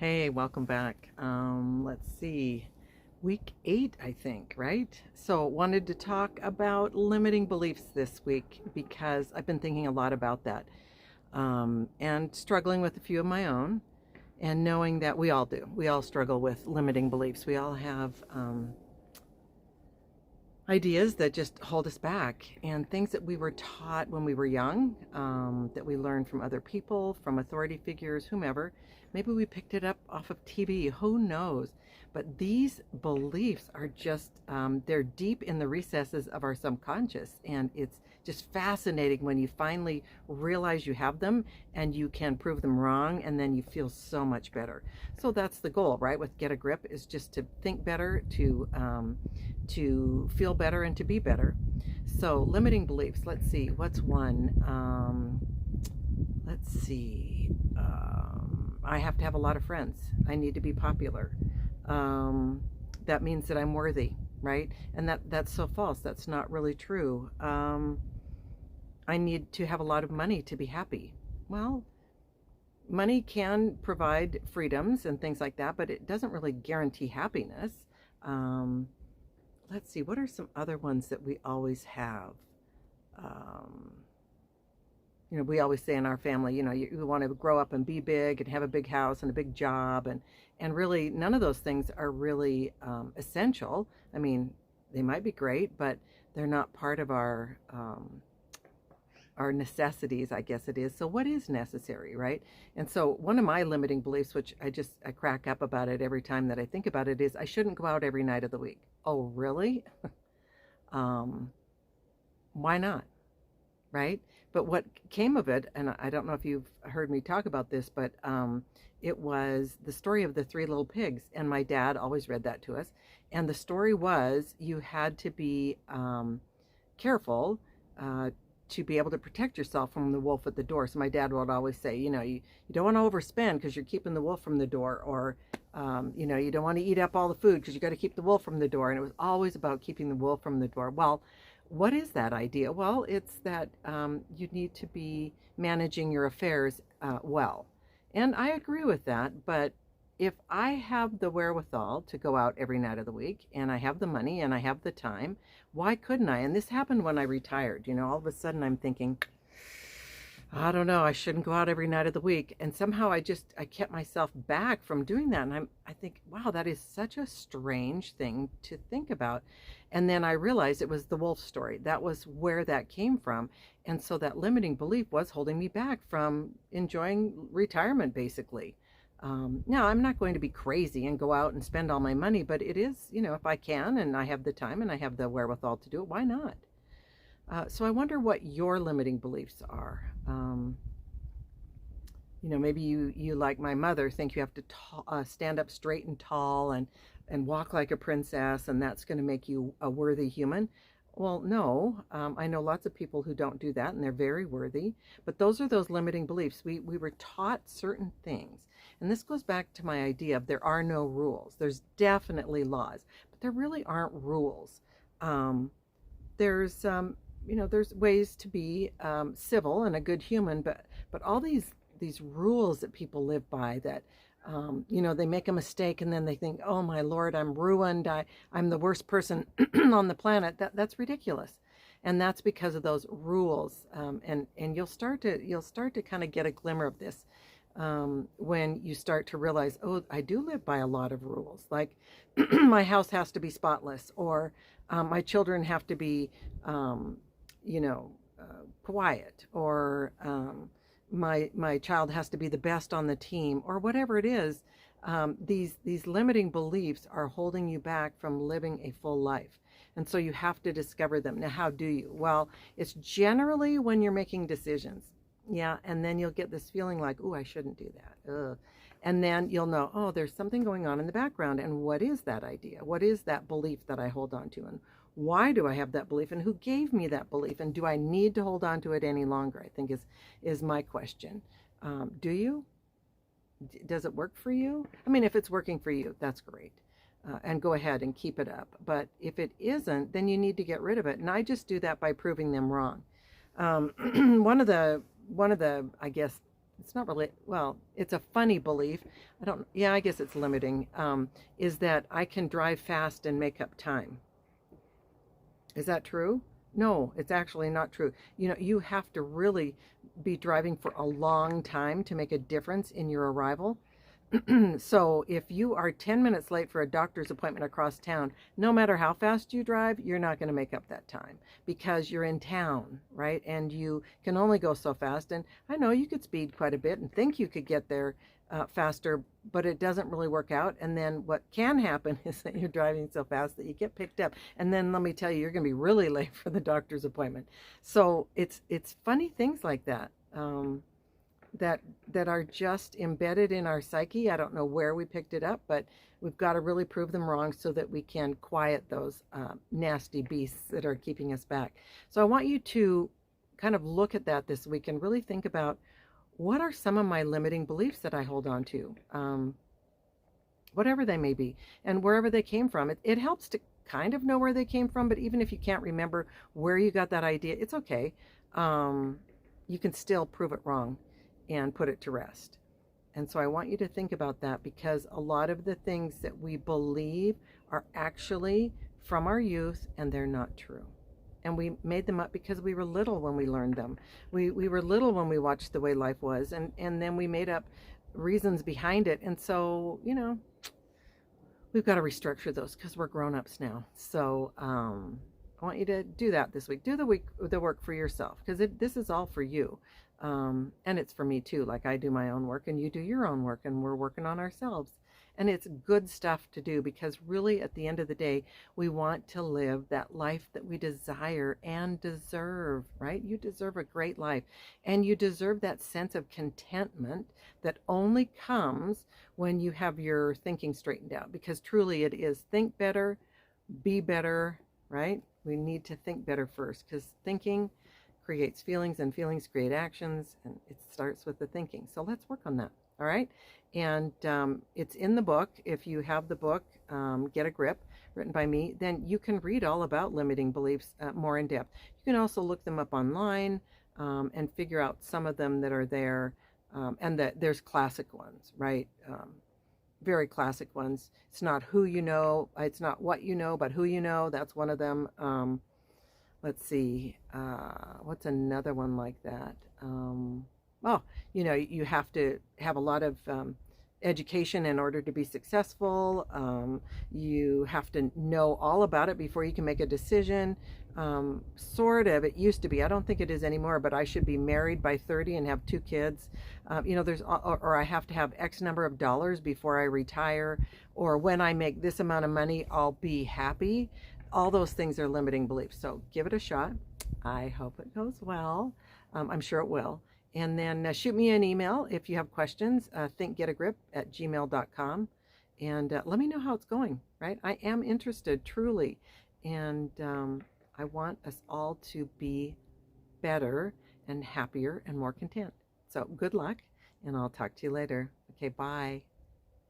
Hey, welcome back. Let's see. Week 8, I think, right? So, wanted to talk about limiting beliefs this week because I've been thinking a lot about that and struggling with a few of my own, and knowing that we all do. We all struggle with limiting beliefs. We all have ideas that just hold us back and things that we were taught when we were young, that we learned from other people, from authority figures, whomever. Maybe we picked it up off of TV, who knows? But these beliefs are just, they're deep in the recesses of our subconscious. And it's just fascinating when you finally realize you have them and you can prove them wrong, and then you feel so much better. So that's the goal, right? With Get a Grip, is just to think better, to feel better, and to be better. So limiting beliefs. Let's see. What's one? Let's see. I have to have a lot of friends. I need to be popular. That means that I'm worthy, right? And that's so false. That's not really true. I need to have a lot of money to be happy. Well, money can provide freedoms and things like that, but it doesn't really guarantee happiness. Um, let's see, what are some other ones that we always have? Um, we always say in our family, you want to grow up and be big and have a big house and a big job, and really none of those things are really essential. I mean, they might be great, but they're not part of our necessities, I guess it is. So what is necessary, right? And so one of my limiting beliefs, which I crack up about it every time that I think about it, is I shouldn't go out every night of the week. Oh, really? um, why not? Right? But what came of it, and I don't know if you've heard me talk about this, but it was the story of the three little pigs. And my dad always read that to us. And the story was you had to be careful to be able to protect yourself from the wolf at the door. So my dad would always say, you don't want to overspend because you're keeping the wolf from the door, or, you don't want to eat up all the food because you got to keep the wolf from the door. And it was always about keeping the wolf from the door. Well, what is that idea? Well, it's that you need to be managing your affairs well. And I agree with that, but if I have the wherewithal to go out every night of the week, and I have the money and I have the time, why couldn't I? And this happened when I retired. All of a sudden I'm thinking, I don't know, I shouldn't go out every night of the week. And somehow I kept myself back from doing that. And I think, wow, that is such a strange thing to think about. And then I realized it was the wolf story. That was where that came from. And so that limiting belief was holding me back from enjoying retirement, basically. Now, I'm not going to be crazy and go out and spend all my money, but it is, if I can and I have the time and I have the wherewithal to do it, why not? So I wonder what your limiting beliefs are. Maybe you, like my mother, think you have to stand up straight and tall and walk like a princess, and that's going to make you a worthy human. Well, no, I know lots of people who don't do that, and they're very worthy. But those are those limiting beliefs. We were taught certain things. And this goes back to my idea of there are no rules. There's definitely laws, but there really aren't rules. There's ways to be civil and a good human, but all these rules that people live by, that they make a mistake and then they think, oh my Lord, I'm ruined. I'm the worst person on the planet. That's ridiculous. And that's because of those rules. And you'll start to kind of get a glimmer of this when you start to realize, oh, I do live by a lot of rules. Like my house has to be spotless, or my children have to be, quiet, or my child has to be the best on the team, or whatever it is. These limiting beliefs are holding you back from living a full life. And so you have to discover them. Now, how do you? Well, it's generally when you're making decisions. Yeah, and then you'll get this feeling like, oh, I shouldn't do that. Ugh. And then you'll know, oh, there's something going on in the background. And what is that idea? What is that belief that I hold on to? And why do I have that belief? And who gave me that belief? And do I need to hold on to it any longer? I think is my question. Do you? Does it work for you? I mean, if it's working for you, that's great. And go ahead and keep it up. But if it isn't, then you need to get rid of it. And I just do that by proving them wrong. One of the, I guess, it's not really, well, it's a funny belief. Yeah, I guess it's limiting, is that I can drive fast and make up time. Is that true? No, it's actually not true. You have to really be driving for a long time to make a difference in your arrival. So if you are 10 minutes late for a doctor's appointment across town, no matter how fast you drive, you're not going to make up that time because you're in town, right? And you can only go so fast. And I know you could speed quite a bit and think you could get there faster, but it doesn't really work out. And then what can happen is that you're driving so fast that you get picked up. And then let me tell you, you're going to be really late for the doctor's appointment. So it's funny things like that. That are just embedded in our psyche. I don't know where we picked it up, but we've got to really prove them wrong so that we can quiet those nasty beasts that are keeping us back. So I want you to kind of look at that this week and really think about, what are some of my limiting beliefs that I hold on to, whatever they may be, and wherever they came from. It helps to kind of know where they came from, but even if you can't remember where you got that idea, it's okay. You can still prove it wrong and put it to rest. And so I want you to think about that, because a lot of the things that we believe are actually from our youth, and they're not true. And we made them up because we were little when we learned them. We were little when we watched the way life was, and then we made up reasons behind it. And so, we've got to restructure those because we're grown-ups now. So I want you to do that this week. Do the work for yourself, because this is all for you. And it's for me too. Like, I do my own work and you do your own work, and we're working on ourselves. And it's good stuff to do, because really at the end of the day, we want to live that life that we desire and deserve, right? You deserve a great life, and you deserve that sense of contentment that only comes when you have your thinking straightened out, because truly it is think better, be better, right? We need to think better first, because thinking creates feelings, and feelings create actions, and it starts with the thinking. So let's work on that. All right. And it's in the book. If you have the book, Get a Grip, written by me, then you can read all about limiting beliefs more in depth. You can also look them up online and figure out some of them that are there. And that there's classic ones, right? Very classic ones. It's not who you know. It's not what you know, but who you know. That's one of them. Let's see. What's another one like that? You have to have a lot of education in order to be successful. You have to know all about it before you can make a decision. Sort of. It used to be. I don't think it is anymore, but I should be married by 30 and have 2 kids. Or I have to have X number of dollars before I retire, or when I make this amount of money, I'll be happy. All those things are limiting beliefs. So give it a shot. I hope it goes well. I'm sure it will. And then shoot me an email if you have questions, thinkgetagrip@gmail.com. And let me know how it's going, right? I am interested, truly. And I want us all to be better and happier and more content. So good luck, and I'll talk to you later. Okay, bye.